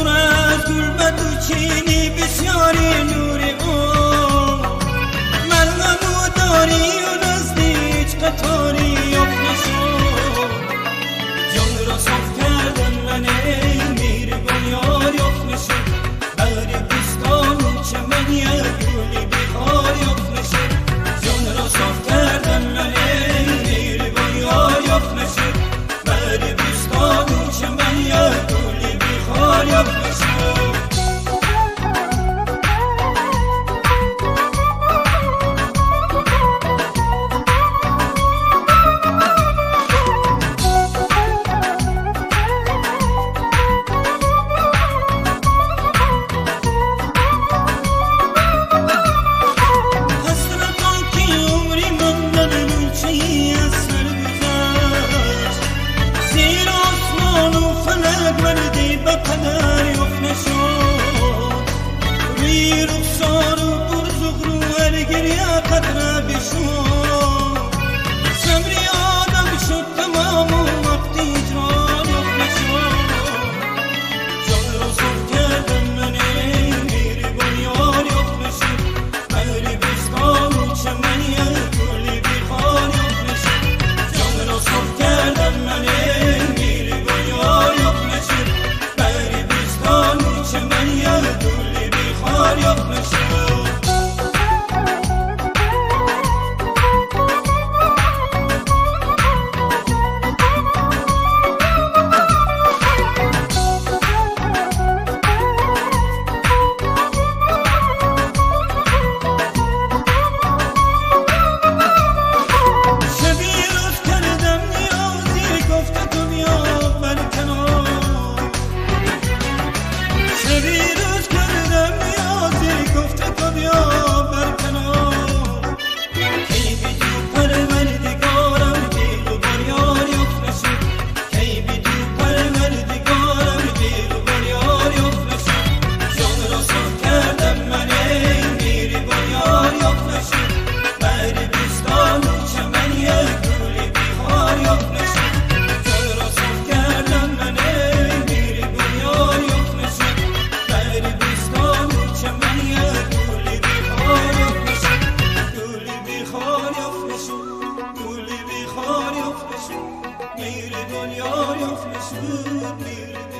پر از گربت و چینی بسیاری نوری او ملغم و داری و نزدیک قطاری یفنشو جان را صاف کردن من میرگان یار یفنشو بری بستان و چمن یک گلی بخار یفنشو جان را صاف کردن من میرگان یار یفنشو بری بستان و چمن یک گلی بخار یفنشو وردی به قدر یفنشو روی رخسار و برزخ رو هر گریه قدر بشو سمری آدم شد تمام و وقت اجرار یفنشو جان را صاف کردن من میرگان یار یفنشو بری بستان و چمن یک گلی بخار یفنشو جان را صاف کردن من میرگان یار یفنشو چمن یک گلی بخار یفنشو شبی روز کردم نیازی گفته تو بیا برکنار شبی روز کردم نیازی گفته تو بیا برکنار کی بی تو پروردگارم دل و بر یار یفنشو کی بی تو پروردگارم دل و بر یار یفنشو جان را صاف کردم من میری بر یار یفنشو بری بستان و چمن یک گلی بخار یفنشو جان را صاف کردم من میری بر یار یفنشو بری بستان و چمن یک گلی بخار یفنشو گلی بخار یفنشو گلی بخار یفنشو میری دنیا یفنشو میری